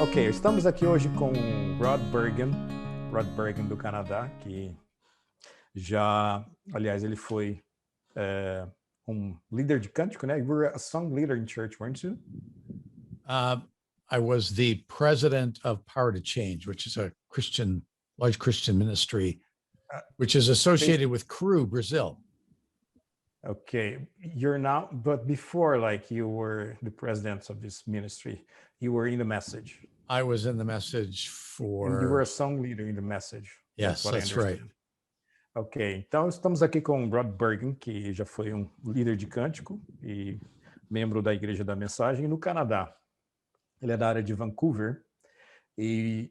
Ok, estamos aqui hoje com Rod Bergen do Canadá, que aliás, ele foi um líder de cântico, né? You were a song leader in church, weren't you? I was the president of Parte, which is a large Christian ministry, which is associated with Cru, Brazil. Okay, you're now, but before, like, you were the president of this ministry, you were in the message. I was in the message And you were a song leader in the message. Yes, that's right. Ok, então estamos aqui com o Rod Bergen, que já foi um líder de cântico e membro da Igreja da Mensagem no Canadá. Ele é da área de Vancouver e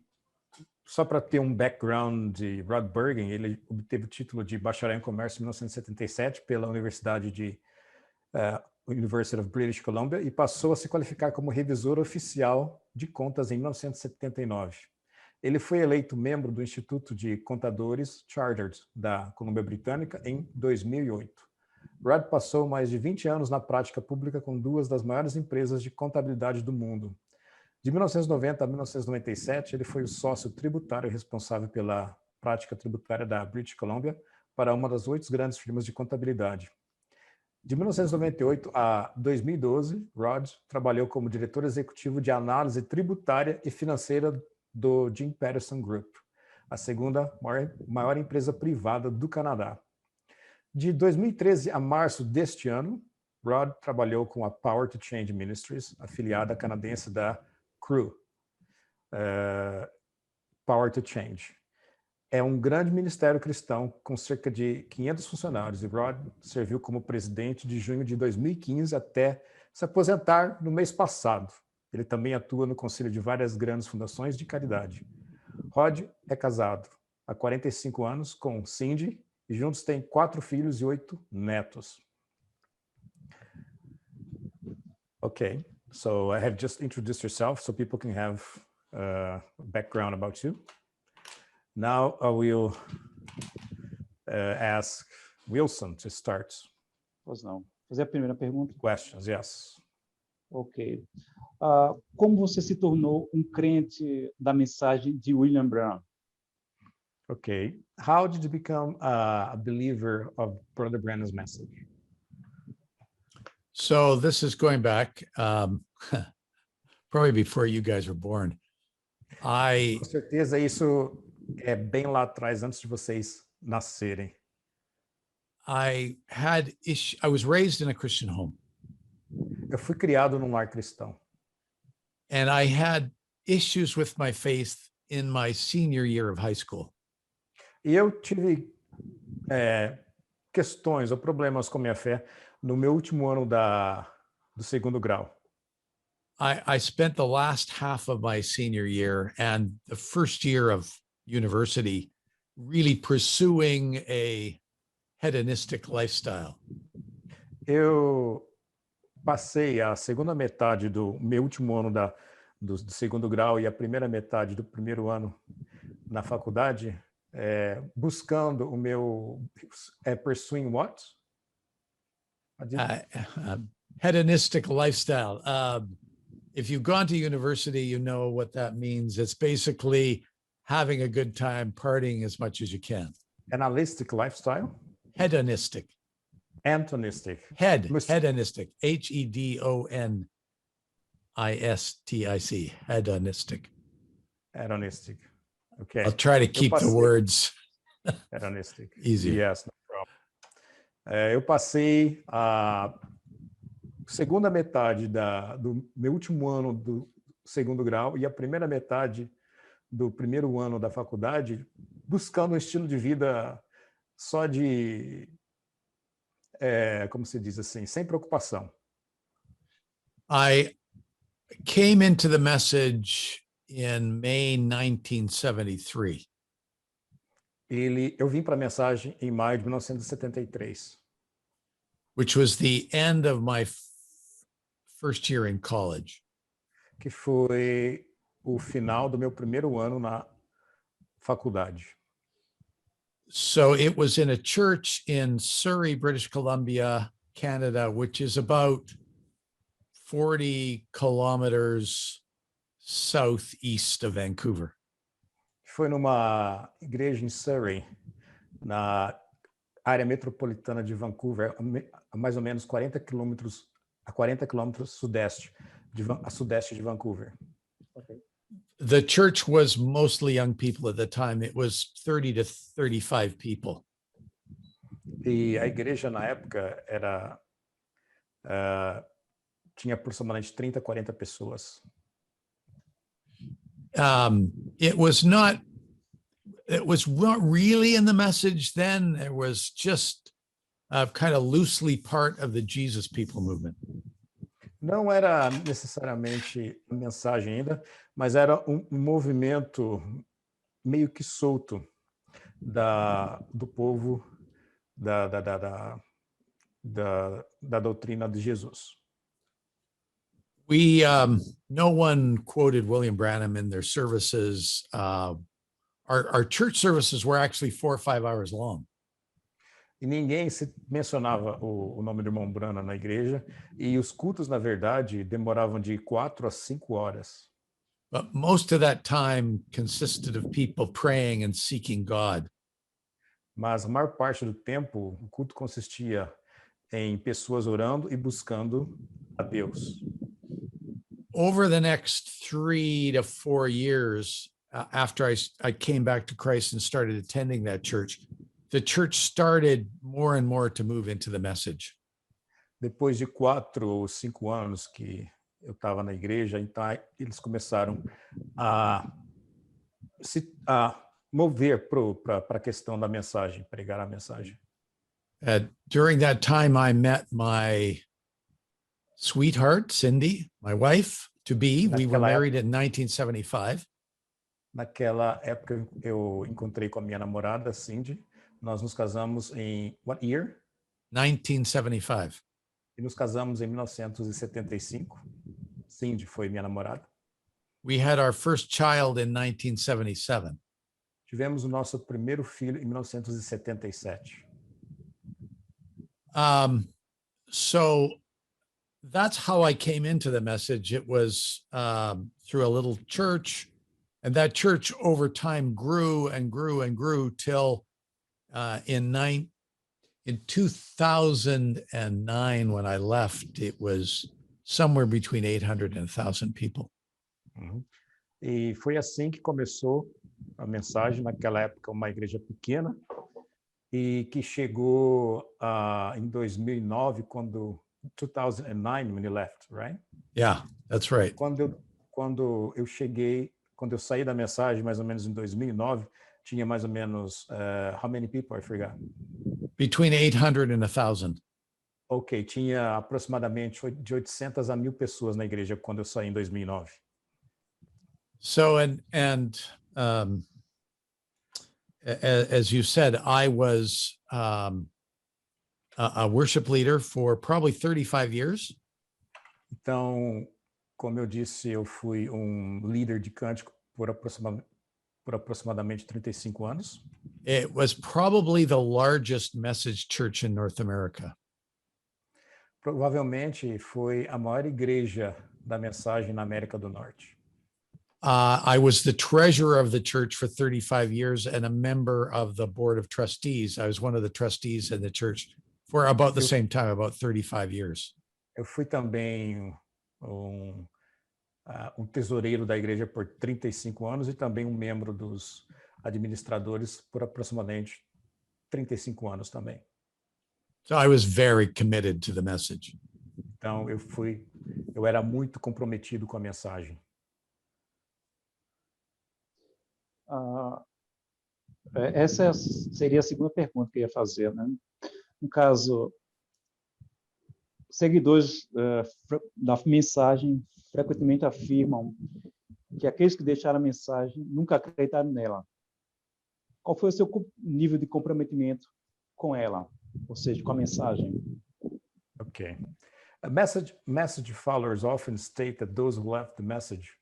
só para ter um background de Rod Bergen, ele obteve o título de bacharel em comércio em 1977 pela University of British Columbia e passou a se qualificar como revisor oficial de contas em 1979. Ele foi eleito membro do Instituto de Contadores Chartered da Colômbia Britânica em 2008. Rod passou mais de 20 anos na prática pública com duas das maiores empresas de contabilidade do mundo. De 1990 a 1997, ele foi o sócio tributário responsável pela prática tributária da British Columbia para uma das 8 grandes firmas de contabilidade. De 1998 a 2012, Rod trabalhou como diretor executivo de análise tributária e financeira do Jim Paterson Group, a segunda maior empresa privada do Canadá. De 2013 a março deste ano, Rod trabalhou com a Power to Change Ministries, afiliada canadense da Cru, Power to Change. É um grande ministério cristão com cerca de 500 funcionários e Rod serviu como presidente de junho de 2015 até se aposentar no mês passado. Ele também atua no conselho de várias grandes fundações de caridade. Rod é casado há 45 anos com Cindy e juntos têm 4 filhos e 8 netos. Ok, so I have just introduced yourself so people can have a background about you. Now I will ask Wilson to start. Pois não. Fazer a primeira pergunta. Questions, yes. Ok. Como você se tornou um crente da mensagem de William Brown? Okay. How did you become a believer of Brother Branham's message? So this is going back probably before you guys were born. Com certeza isso é bem lá atrás, antes de vocês nascerem. I was raised in a Christian home. Eu fui criado num lar cristão. And I had issues with my faith in my senior year of high school. E eu tive questões ou problemas com minha fé no meu último ano do segundo grau. I spent the last half of my senior year and the first year of university really pursuing a hedonistic lifestyle. Eu passei a segunda metade do meu último ano do segundo grau e a primeira metade do primeiro ano na faculdade buscando o meu pursuing what? Hedonistic lifestyle. If you've gone to university, you know what that means. It's basically having a good time, partying as much as you can. Analytic lifestyle? Hedonistic. Antonistic. Hedonistic. Hedonistic. Hedonistic. Hedonistic. Okay. I'll try to keep the words hedonistic. easier. Yes, no problem. Eu passei a segunda metade do meu último ano do segundo grau e a primeira metade do primeiro ano da faculdade buscando um estilo de vida só de, como se diz assim, sem preocupação. I came into the message in May 1973. Eu vim para a mensagem em maio de 1973. Which was the end of my first year in college. Que foi o final do meu primeiro ano na faculdade. So it was in a church in Surrey, British Columbia, Canada, which is about 40 kilometers southeast of Vancouver. Foi numa igreja em Surrey, na área metropolitana de Vancouver, a mais ou menos 40 quilômetros a sudeste de Vancouver. Ok. The church was mostly young people at the time. It was 30 to 35 people. E a igreja na época tinha aproximadamente 30, 40 pessoas. It was not really in the message then. It was just kind of loosely part of the Jesus People movement. Não era necessariamente a mensagem ainda, mas era um movimento meio que solto do povo da doutrina de Jesus. No one quoted William Branham in their services. Our church services were actually 4 or 5 hours long. E ninguém se mencionava o nome do irmão Branham na igreja, e os cultos, na verdade, demoravam de 4 a 5 horas. But most of that time consisted of people praying and seeking God. Mas a maior parte do tempo, o culto consistia em pessoas orando e buscando a Deus. Over the next 3 to 4 years, after I came back to Christ and started attending that church, the church started more and more to move into the message. Depois de 4 ou 5 anos que eu estava na igreja, então eles começaram a mover para a questão da mensagem, pregar a mensagem. During that time, I met my sweetheart, Cindy, my wife to be. We were married in 1975. Naquela época, eu encontrei com a minha namorada, Cindy. Nós nos casamos em what year? 1975. E nos casamos em 1975. Cindy foi minha namorada. We had our first child in 1977. Tivemos o nosso primeiro filho em 1977. So that's how I came into the message. It was through a little church, and that church over time grew and grew and grew till in 2009, when I left, it was somewhere between 800 and 1,000 people. Uhum. E foi assim que começou a mensagem, naquela época, uma igreja pequena, e que chegou em 2009, 2009, when you left, right? Yeah, that's right. Quando eu saí da mensagem, mais ou menos em 2009, tinha mais ou menos, how many people? I forgot. Between 800 and 1,000. Ok, tinha aproximadamente de 800 a 1.000 pessoas na igreja quando eu saí em 2009. So, as you said, I was a worship leader for probably 35 years. Então, como eu disse, eu fui líder de cântico por aproximadamente 35 anos. It was probably the largest message church in North America. Provavelmente foi a maior igreja da mensagem na América do Norte. I was the treasurer of the church for 35 years and a member of the board of trustees. I was one of the trustees in the church for about the same time, about 35 years. Eu fui também tesoureiro da igreja por 35 anos e também membro dos administradores por aproximadamente 35 anos também. So I was very committed to the message. Então eu era muito comprometido com a mensagem. Essa seria a segunda pergunta que eu ia fazer, né? No caso, seguidores da mensagem frequentemente afirmam que aqueles que deixaram a mensagem nunca acreditaram nela. Qual foi o seu nível de comprometimento com ela, ou seja, com a mensagem? Okay. Message followers often state that those who left the message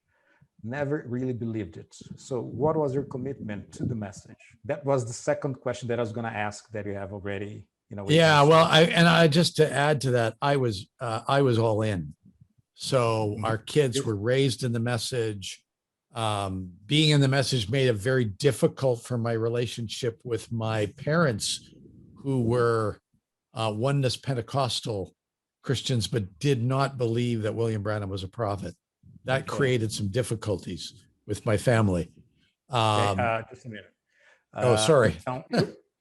never really believed it. So what was your commitment to the message? That was the second question that I was going to ask that you have already, Yeah, well, I just to add to that, I was all in. So our kids were raised in the message. Being in the message made it very difficult for my relationship with my parents, who were oneness Pentecostal Christians, but did not believe that William Branham was a prophet. That created some difficulties with my family. Just a minute. Sorry. Então,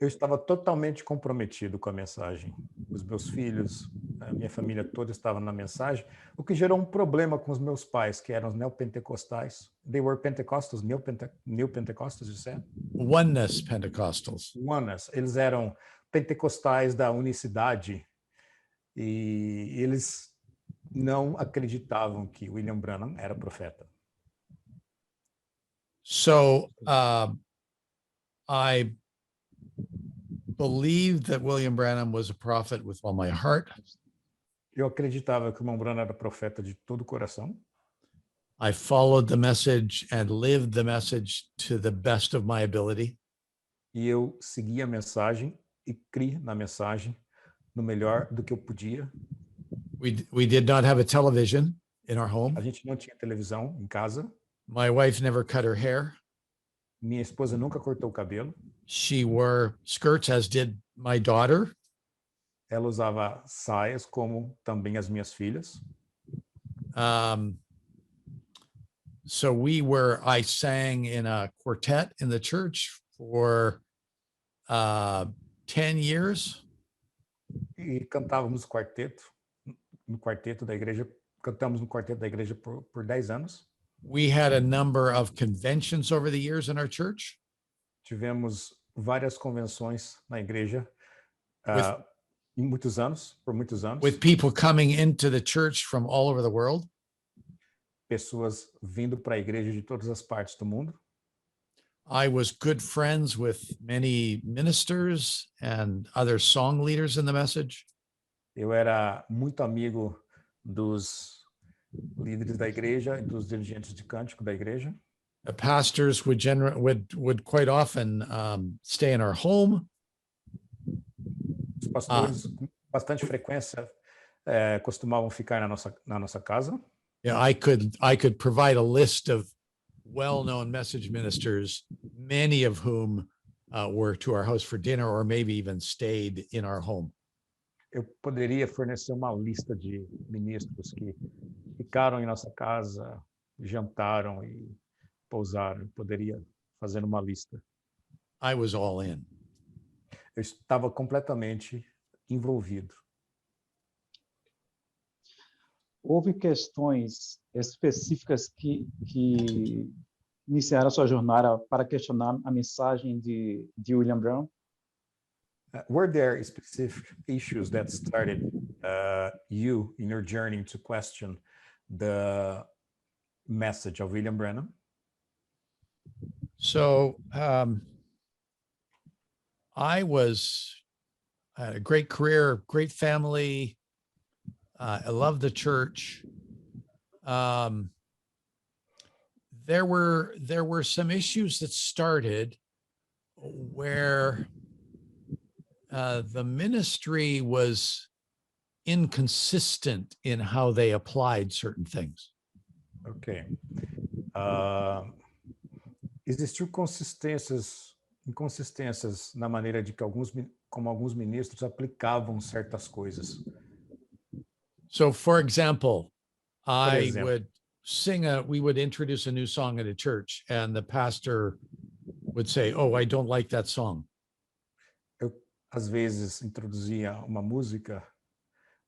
eu estava totalmente comprometido com a mensagem. Os meus filhos, a minha família toda estava na mensagem, o que gerou um problema com os meus pais, que eram neopentecostais. They were Pentecostals, Neo-Pentecostals, you said? Oneness Pentecostals. Oneness. Eles eram pentecostais da unicidade e eles não acreditavam que William Branham era profeta. So I believed that William Branham was a prophet with all my heart. Eu acreditava que o irmão Branham era profeta de todo o coração. I followed the message and lived the message to the best of my ability. E eu segui a mensagem e criei na mensagem no melhor do que eu podia. We did not have a television in our home. A gente não tinha televisão em casa. My wife never cut her hair. Minha esposa nunca cortou o cabelo. She wore skirts, as did my daughter. Ela usava saias, como também as minhas filhas. So I sang in a quartet in the church for 10 years. E cantávamos no quarteto da igreja, cantamos no quarteto da igreja por 10 anos. We had a number of conventions over the years in our church. Tivemos várias convenções na igreja por muitos anos. With people coming into the church from all over the world. Pessoas vindo para a igreja de todas as partes do mundo. I was good friends with many ministers and other song leaders in the message. Eu era muito amigo dos líderes da igreja e dos dirigentes de cântico da igreja. The pastors would quite often stay in our home. Os pastores com bastante frequência costumavam ficar na nossa casa. Yeah, I could provide a list of well-known message ministers, many of whom were to our house for dinner or maybe even stayed in our home. Eu poderia fornecer uma lista de ministros que ficaram em nossa casa, jantaram e pousaram. Eu poderia fazer uma lista. I was all in. Eu estava completamente envolvido. Houve questões específicas que iniciaram a sua jornada para questionar a mensagem de William Branham? Were there specific issues that started you in your journey to question the message of William Branham? So I had a great career, great family. I love the church. There were some issues that started where the ministry was inconsistent in how they applied certain things. Ok. Existiu inconsistências na maneira de que alguns ministros aplicavam certas coisas. So, for example, we would introduce a new song at a church, and the pastor would say, "Oh, I don't like that song." Eu, às vezes, introduzia uma música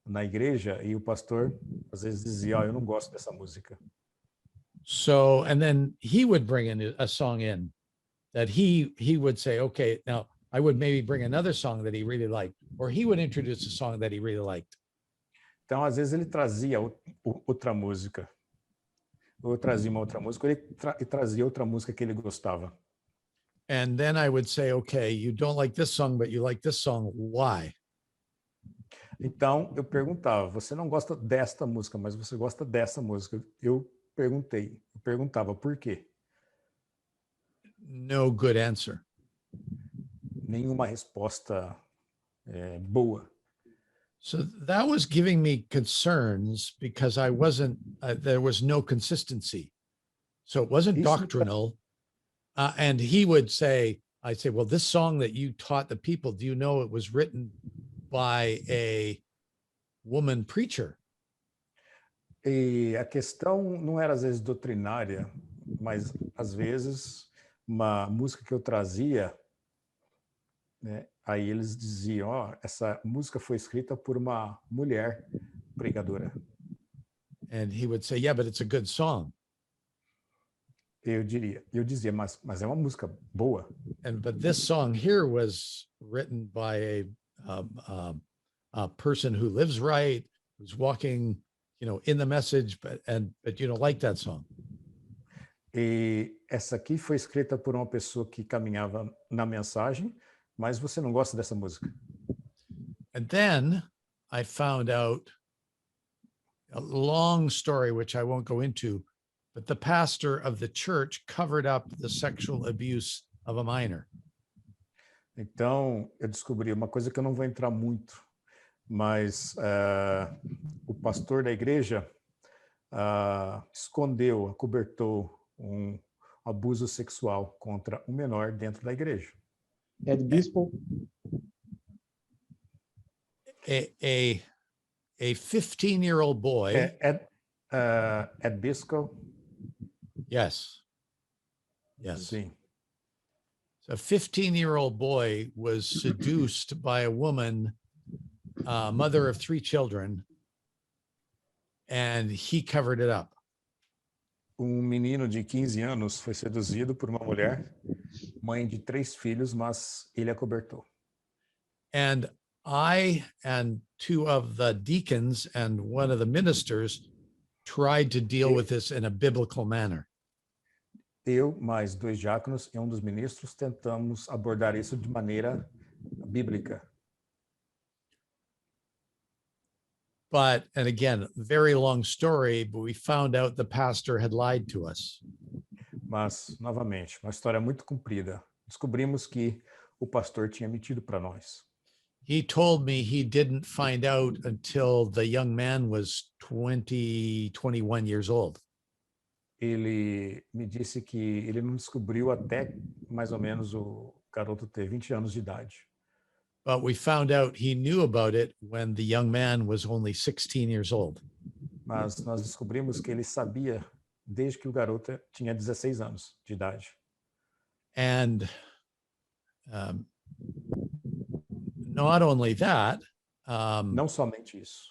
na igreja e o pastor, às vezes, dizia, eu não gosto dessa música. So, and then he would bring a song in that he would say, okay, now I would maybe bring another song that he really liked, or he would introduce a song that he really liked. Então, às vezes, ele trazia outra música. Ou eu trazia uma outra música, ou ele trazia outra música que ele gostava. And then I would say, okay, you don't like this song, but you like this song. Why? Então, eu perguntava, você não gosta desta música, mas você gosta dessa música. Eu perguntava por quê? No good answer. Nenhuma resposta boa. So that was giving me concerns because I wasn't, there was no consistency. So it wasn't Isso me doctrinal. And he would say, I'd say, well, this song that you taught the people, do you know it was written by a woman preacher? E a questão não era às vezes doutrinária, mas às vezes uma música que eu trazia, né, aí eles diziam, ó, essa música foi escrita por uma mulher pregadora. And he would say, yeah, but it's a good song. Eu dizia, mas é uma música boa. But this song here was written by a person who lives right, who's walking, in the message, but you don't like that song. E essa aqui foi escrita por uma pessoa que caminhava na mensagem, mas você não gosta dessa música. And then I found out a long story, which I won't go into, but the pastor of the church covered up the sexual abuse of a minor. Então, eu descobri uma coisa que eu não vou entrar muito, mas o pastor da igreja escondeu, acobertou um abuso sexual contra um menor dentro da igreja. Ed Bispo, A 15-year-old boy. Ed Bisco. Yes. Sim. So a 15-year-old boy was seduced by a woman, mother of 3 children, and he covered it up. Menino de 15 anos foi seduzido por uma mulher, mãe de 3 filhos, mas ele acobertou. And I and 2 of the deacons and 1 of the ministers tried to deal with this in a biblical manner. Eu, mais 2 diáconos e um dos ministros, tentamos abordar isso de maneira bíblica. But, and again, very long story, but we found out the pastor had lied to us. Mas, novamente, uma história muito comprida. Descobrimos que o pastor tinha mentido para nós. He told me he didn't find out until the young man was 21 years old. Ele me disse que ele não descobriu até mais ou menos o garoto ter 20 anos de idade. But we found out he knew about it when the young man was only 16 years old. Mas nós descobrimos que ele sabia desde que o garoto tinha 16 anos de idade. And not only that, não somente isso,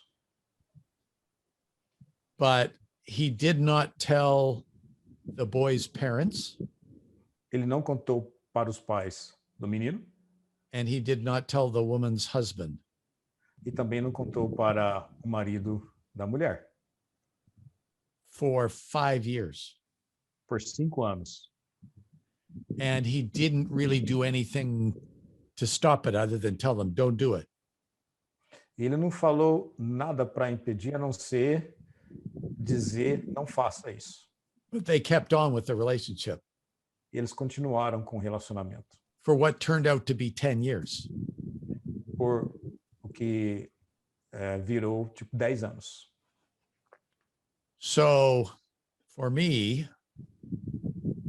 but he did not tell the boy's parents. Ele não contou para os pais do menino. And he did not tell the woman's husband. E também não contou para o marido da mulher. For 5 years. Por 5 anos. And he didn't really do anything to stop it other than tell them, don't do it. Ele não falou nada para impedir, a não ser dizer, não faça isso. But they kept on with the relationship. E eles continuaram com o relacionamento. For what turned out to be 10 years. Por o que virou tipo 10 anos. So for me,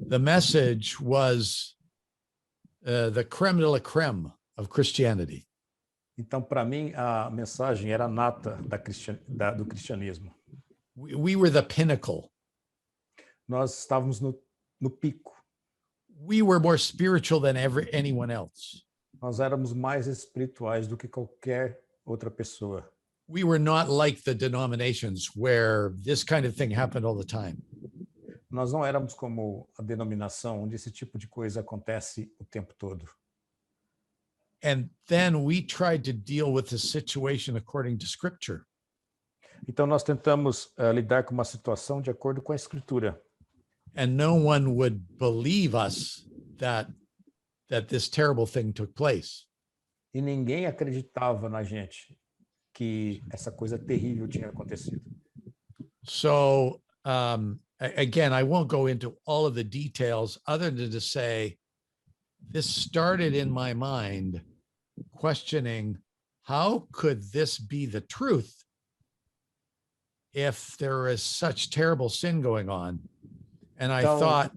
the message was the creme de la creme of Christianity. Então, para mim, a mensagem era a nata do cristianismo. We were the pinnacle. Nós estávamos no pico. We were more spiritual than anyone else. Nós éramos mais espirituais do que qualquer outra pessoa. We were not like the denominations where this kind of thing happened all the time. Nós não éramos como a denominação onde esse tipo de coisa acontece o tempo todo. And then we tried to deal with the situation according to Scripture. Então nós tentamos lidar com uma situação de acordo com a Escritura. And no one would believe us that this terrible thing took place. E ninguém acreditava na gente que essa coisa terrível tinha acontecido. So, again, I won't go into all of the details other than to say this started in my mind questioning how could this be the truth if there is such terrible sin going on? And I Então, thought,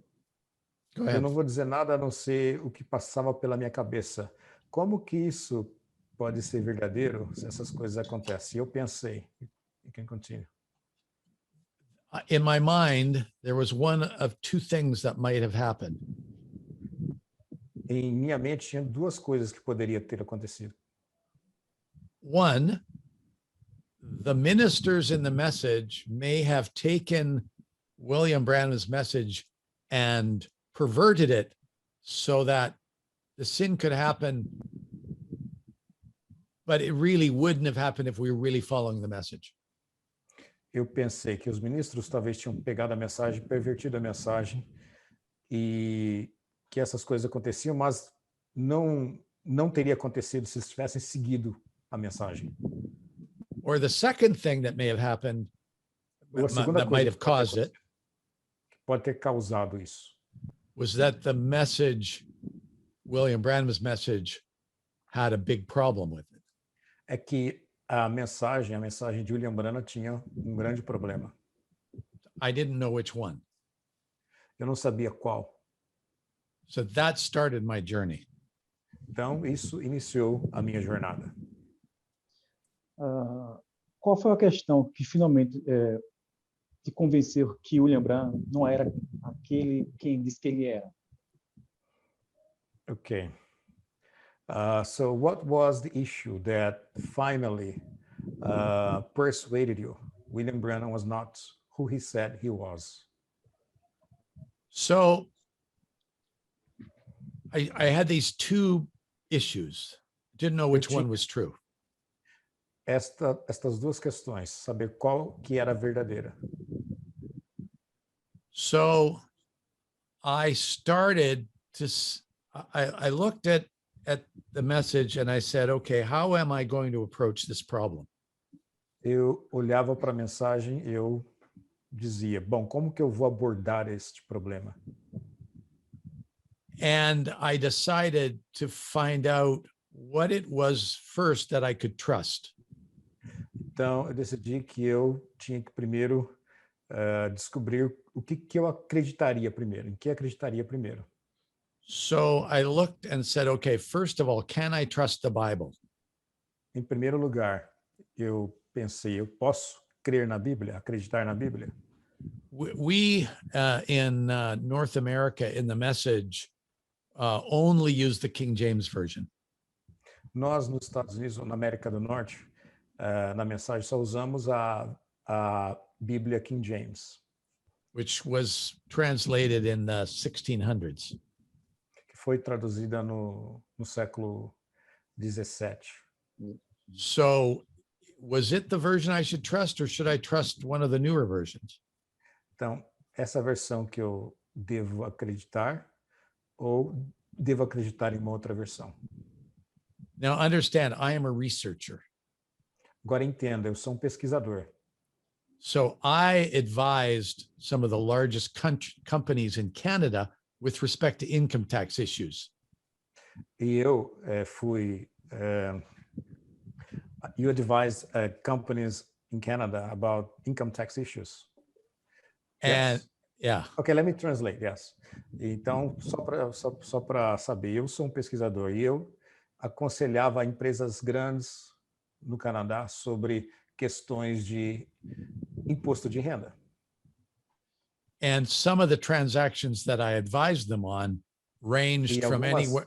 go eu ahead. não vou dizer nada a não ser o que passava pela minha cabeça. Como que isso pode ser verdadeiro se essas coisas acontecem? Eu pensei, you can continue. In my mind, there was one of two things that might have happened. Em minha mente tinha duas coisas que poderia ter acontecido. One, the ministers in the message may have taken William Branham's message and perverted it so that the sin could happen, but it really wouldn't have happened if we were really following the message. Eu pensei que os ministros talvez tinham pegado a mensagem, pervertido a mensagem e que essas coisas aconteciam, mas não teria acontecido se eles tivessem seguido a mensagem. Or the second thing that may have happened, Ou a segunda that might coisa have caused it, que pode ter causado isso was that the message, William Branham's message, had a big problem with it. é que a mensagem de William Branham tinha um grande problema. I didn't know which one. Eu não sabia qual. So that started my journey. Então, isso iniciou a minha jornada. Qual foi a questão que finalmente te convenceu que William Branham não era aquele quem disse que ele era? Okay. So what was the issue that finally persuaded you William Branham was not who he said he was? So I had these two issues. Didn't know which one was true. Estas duas questões, saber qual que era a verdadeira. So I started to, I looked at the message and I said, okay, how am I going to approach this problem? Eu olhava para a mensagem e eu dizia, bom, como que eu vou abordar este problema? And I decided to find out what it was first that I could trust. Então, eu decidi que eu tinha que primeiro descobrir o que eu acreditaria primeiro, em que acreditaria primeiro. So I looked and said, okay, first of all, can I trust the Bible? Em primeiro lugar, eu pensei, eu posso crer na Bíblia, acreditar na Bíblia? We in North America, in the message, only use the King James Version. Nós, nos Estados Unidos, ou na América do Norte, na mensagem, só usamos a Bíblia King James, which was translated in the 1600s. que foi traduzida no século 17. So was it the version I should trust, or should I trust one of the newer versions? Então, essa versão que eu devo acreditar ou devo acreditar em uma outra versão? Now understand, I am a researcher. Agora entenda, eu sou pesquisador. So I advised some of the largest companies in Canada with respect to income tax issues. E eu you advise companies in Canada about income tax issues. And yes. Yeah. Okay, let me translate. Yes. Então, só para saber, eu sou pesquisador e eu aconselhava empresas grandes no Canadá sobre questões de imposto de renda. And some of the transactions that I advised them on ranged from anywhere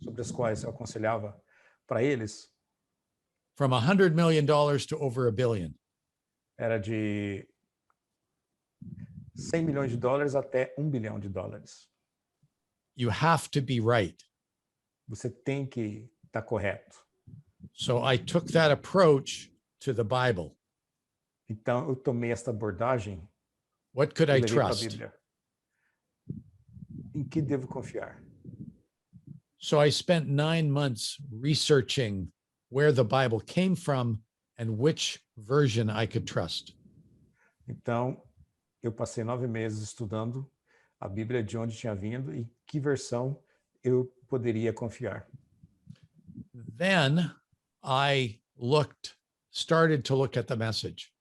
sobre as quais eu aconselhava para eles from $100 million to over $1 billion. Era de $100 milhões até $1 bilhão. You have to be right. Você tem que estar correto. So I took that approach to the Bible. Então eu tomei esta abordagem. What could I trust? Em que devo confiar? So I spent 9 months researching where the Bible came from and which version I could trust. Então, eu passei 9 meses estudando a Bíblia, de onde tinha vindo e que versão eu poderia confiar. Then I started to look at the message.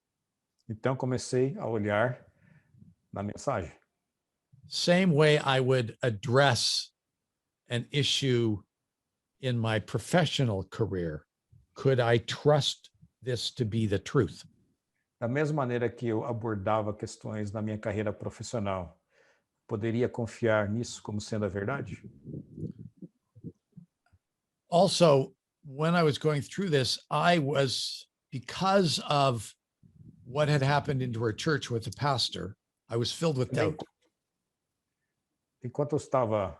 Então comecei a olhar na mensagem. Same way I would address an issue in my professional career. Could I trust this to be the truth? Da mesma maneira que eu abordava questões na minha carreira profissional, poderia confiar nisso como sendo a verdade? Also, when I was going through this, because of what had happened into our church with the pastor, I was filled with Também, doubt. enquanto eu estava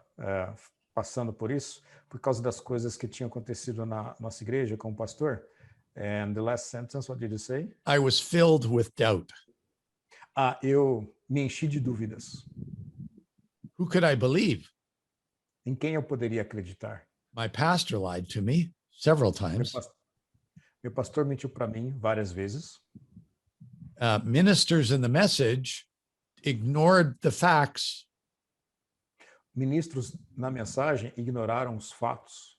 passando por isso, por causa das coisas que tinham acontecido na nossa igreja com o pastor, and the last sentence, what did you say? I was filled with doubt. Eu me enchi de dúvidas. Who could I believe? Em quem eu poderia acreditar? My pastor lied to me several Meu times. meu pastor mentiu para mim várias vezes. Ministers in the message ignored the facts. Ministros na mensagem ignoraram os fatos.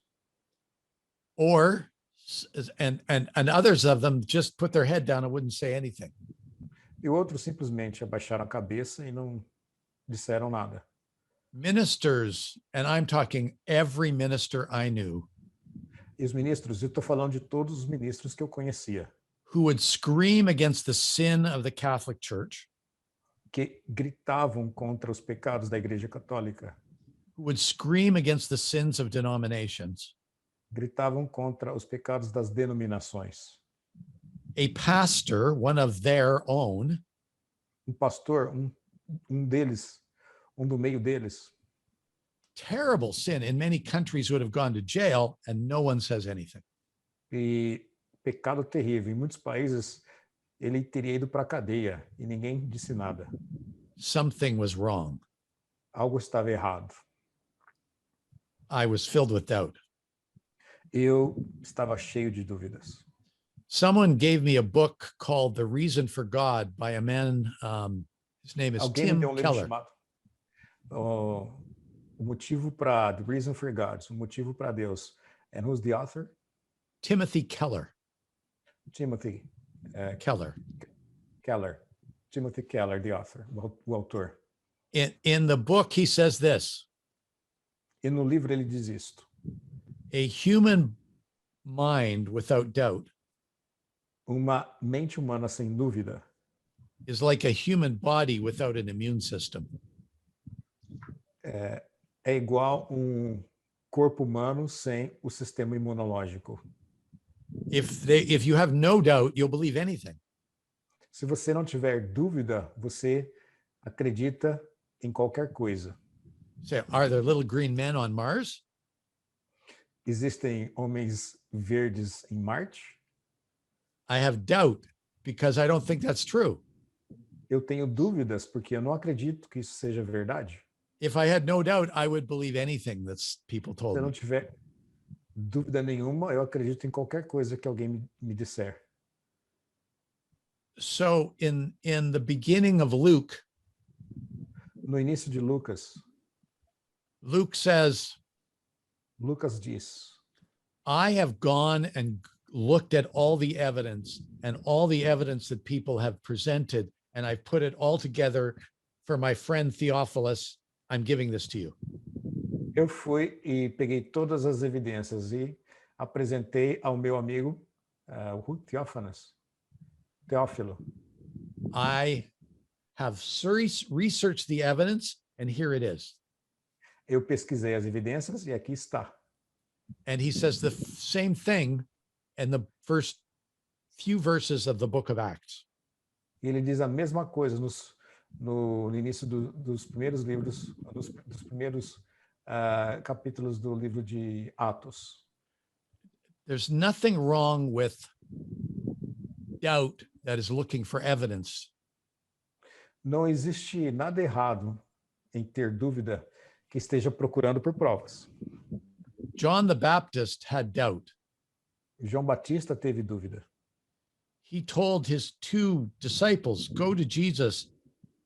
And others of them just put their head down and wouldn't say anything. E outros simplesmente abaixaram a cabeça e não disseram nada. Ministers, and I'm talking every minister I knew, E os ministros, eu estou falando de todos os ministros que eu conhecia, who would scream against the sin of the Catholic Church, que gritavam contra os pecados da Igreja Católica, who would scream against the sins of denominations. gritavam contra os pecados das denominações. A pastor, one of their own, Pastor, deles, do meio deles, terrible sin in many countries, would have gone to jail and no one says anything. e pecado terrível. Em muitos países, ele teria ido para a cadeia e ninguém disse nada. Something was wrong. Algo estava errado. I was filled with doubt. Eu estava cheio de dúvidas. Someone gave me a book called The Reason for God by a man, his name is Alguém me Tim deu livro Keller. chamado O Motivo para The Reason for God, O Motivo para Deus. And who's the author? Timothy Keller. Timothy Keller. Keller. Timothy Keller, the author, o autor. In the book, he says this: E no livro ele diz isto: a human mind without doubt uma mente humana sem dúvida is like a human body without an immune system. é igual corpo humano sem o sistema imunológico. If you have no doubt, you'll believe anything. Se você não tiver dúvida, você acredita em qualquer coisa. Say, are there little green men on Mars? Existem homens verdes em Marte? I have doubt because I don't think that's true. Eu tenho dúvidas porque eu não acredito que isso seja verdade. If I had no doubt, I would believe anything that people Se told eu não me. tiver dúvida nenhuma, eu acredito em qualquer coisa que alguém me disser. So in the beginning of Luke, No início de Lucas, Luke says, Lucas diz: I have gone and looked at all the evidence and all the evidence that people have presented, and I've put it all together for my friend Theophilus. I'm giving this to you. Eu fui e peguei todas as evidências e apresentei ao meu amigo Teófilo. I have researched the evidence, and here it is. Eu pesquisei as evidências e aqui está. And he says the same thing in the first few verses of the book of Acts. E ele diz a mesma coisa no início dos primeiros livros, dos primeiros capítulos do livro de Atos. There's nothing wrong with doubt that is looking for evidence. Não existe nada errado em ter dúvida que esteja procurando por provas. John the Baptist had doubt. João Batista teve dúvida. He told his two disciples, go to Jesus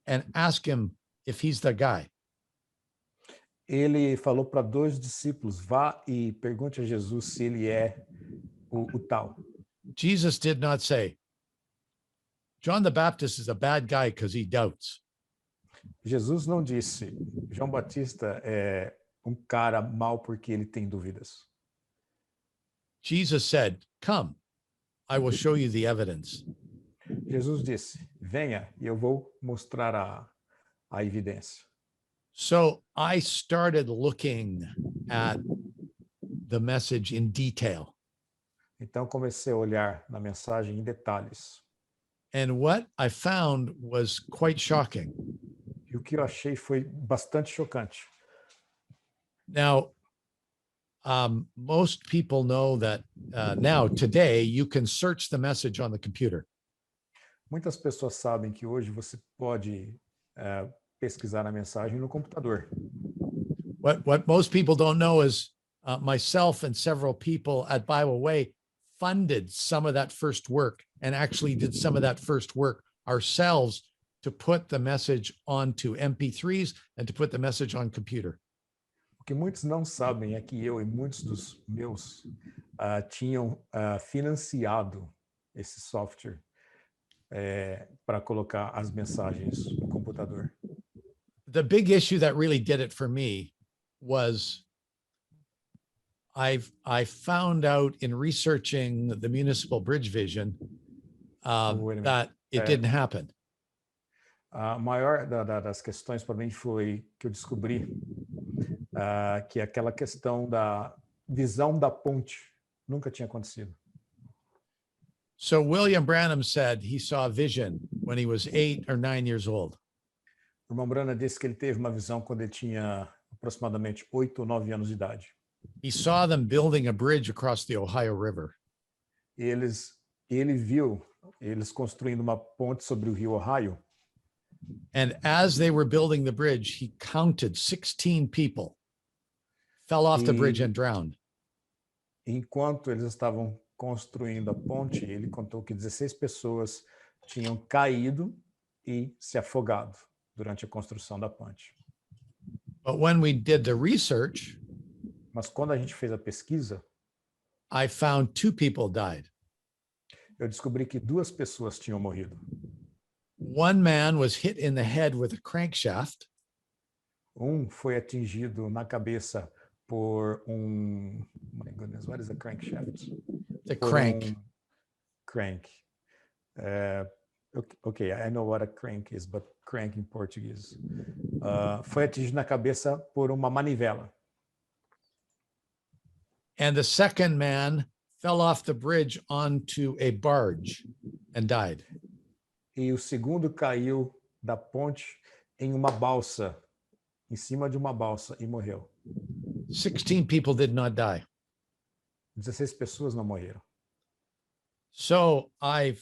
and ask him if he's the guy. Ele falou para 2 discípulos: vá e pergunte a Jesus se ele é o tal. Jesus did not say, John the Baptist is a bad guy because he doubts. Jesus não disse, João Batista é um cara mau porque ele tem dúvidas. Jesus said, come, I will show you the evidence. Jesus disse, venha e eu vou mostrar a evidência. So I started looking at the message in detail. Então comecei a olhar na mensagem em detalhes. And what I found was quite shocking. E o que eu achei foi bastante chocante. Now, most people know that now, today, you can search the message on the computer. Muitas pessoas sabem que hoje você pode pesquisar a mensagem no computador. What most people don't know is myself and several people at Bible Way funded some of that first work and actually did some of that first work ourselves to put the message onto MP3s and to put the message on computer. O que muitos não sabem é que eu e muitos dos meus tinham financiado esse software para colocar as mensagens no computador. The big issue that really did it for me was I found out in researching the municipal bridge vision that it didn't happen. A maior das questões para mim foi que eu descobri que aquela questão da visão da ponte nunca tinha acontecido. So William Branham said he saw a vision when he was 8 or 9 years old. O irmão Branham disse que ele teve uma visão quando ele tinha aproximadamente 8 ou 9 anos de idade. He saw them building a bridge across the Ohio River. Ele viu eles construindo uma ponte sobre o rio Ohio. And as they were building the bridge, he counted 16 people fell off the bridge and drowned. Enquanto eles estavam construindo a ponte, ele contou que 16 pessoas tinham caído e se afogado durante a construção da ponte. But when we did the research, mas quando a gente fez a pesquisa, I found 2 people died. Eu descobri que 2 pessoas tinham morrido. One man was hit in the head with a crankshaft. Foi atingido na cabeça por my goodness, what is a crankshaft? The crank. Crank. Okay, I know what a crank is, but crank em português. Foi atingido na cabeça por uma manivela. And the second man fell off the bridge onto a barge and died. E o segundo caiu da ponte em uma balsa, em cima de uma balsa e morreu. 16 people did not die. 16 pessoas não morreram. So I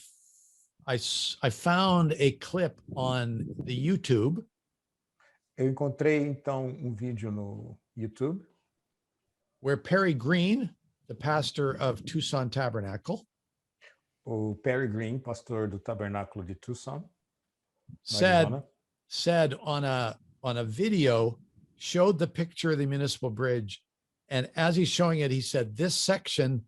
found a clip on the YouTube. Eu encontrei então vídeo no YouTube where Perry Green, the pastor of Tucson Tabernacle, o Perry Green, pastor do Tabernáculo de Tucson, said on a video, showed the picture of the municipal bridge, and as he's showing it, he said this section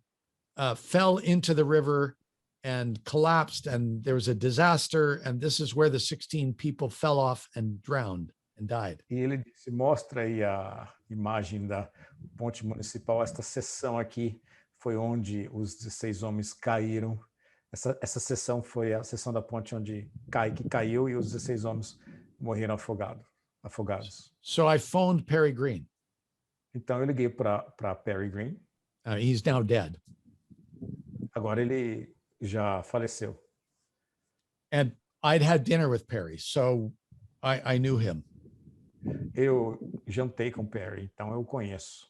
fell into the river and collapsed, and there was a disaster, and this is where the 16 people fell off and drowned and died. E ele disse, mostra aí a imagem da ponte municipal, esta seção aqui foi onde os 16 homens caíram. Essa seção foi a seção da ponte onde caiu e os 16 homens morreram afogados. So I phoned Perry Green. Então eu liguei para Perry Green. He's now dead. Agora ele já faleceu. And I'd had dinner with Perry, so I knew him. Eu jantei com Perry, então eu o conheço.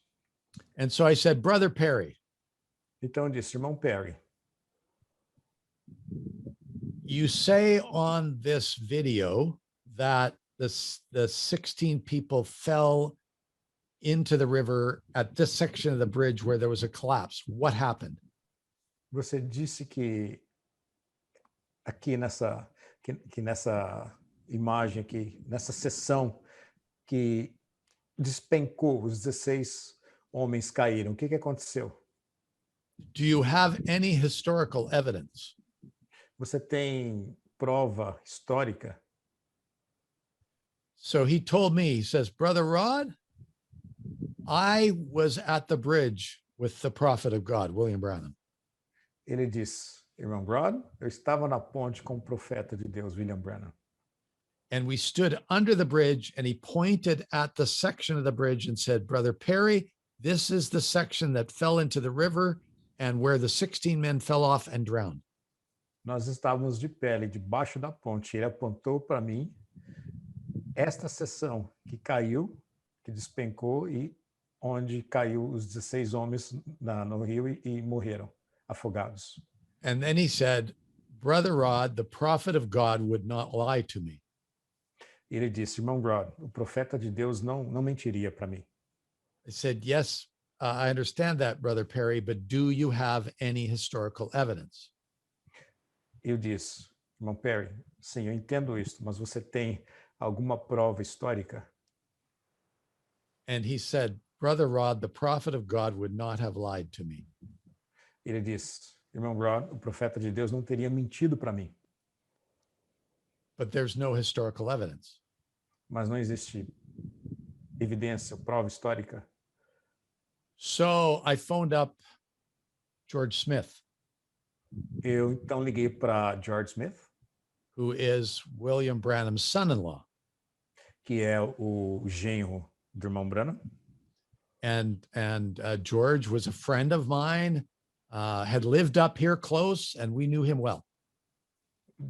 And so I said, Brother Perry. Então eu disse, irmão Perry. You say on this video that the 16 people fell into the river at this section of the bridge where there was a collapse. What happened? Você disse que aqui nessa imagem aqui, nessa seção que despencou, os 16 homens caíram. O que aconteceu? Do you have any historical evidence? Você tem prova histórica? So he told me, he says, Brother Rod, I was at the bridge with the prophet of God, William Branham. Ele disse, irmão Rod, eu estava na ponte com o profeta de Deus, William Branham. And we stood under the bridge, and he pointed at the section of the bridge and said, Brother Perry, this is the section that fell into the river and where the 16 men fell off and drowned. Nós estávamos de pé ali debaixo da ponte. Ele apontou para mim esta seção que caiu, que despencou e onde caiu os 16 homens no rio e morreram afogados. And then he said, Brother Rod, the prophet of God would not lie to me. Ele disse, irmão Rod, o profeta de Deus não mentiria para mim. I said, yes, I understand that, Brother Perry, but do you have any historical evidence? Eu disse, irmão Perry, sim, eu entendo isso, mas você tem alguma prova histórica? And he said, Brother Rod, the prophet of God would not have lied to me. Ele disse, irmão Rod, o profeta de Deus não teria mentido para mim. But there's no historical evidence. Mas não existe evidência, prova histórica. So I phoned up George Smith, Eu então liguei para George Smith, who is William Branham's son-in-law. que é o genro do irmão Branham. And George was a friend of mine, had lived up here close, and we knew him well.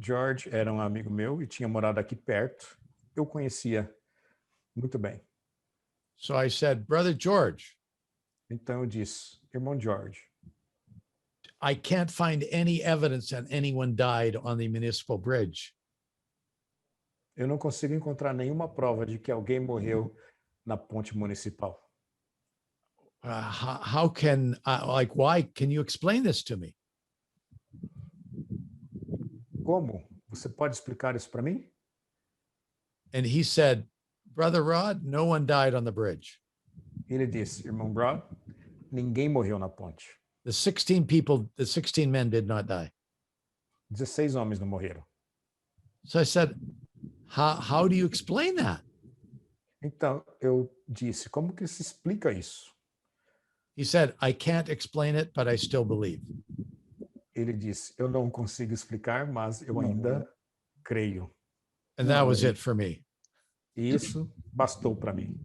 George era um amigo meu e tinha morado aqui perto. Eu conhecia muito bem. So I said, Brother George, Então eu disse, irmão George, I can't find any evidence that anyone died on the municipal bridge. eu não consigo encontrar nenhuma prova de que alguém morreu na ponte municipal. How can, why? Can you explain this to me? Como? Você pode explicar isso para mim? And he said, Brother Rod, no one died on the bridge. Ele disse, irmão Rod, ninguém morreu na ponte. The 16 people, the 16 men did not die. 16 homens não morreram. So I said, how do you explain that? Então eu disse, como que se explica isso? He said, I can't explain it, but I still believe. Ele disse, eu não consigo explicar, mas eu ainda creio. And that was it for me. E isso bastou para mim.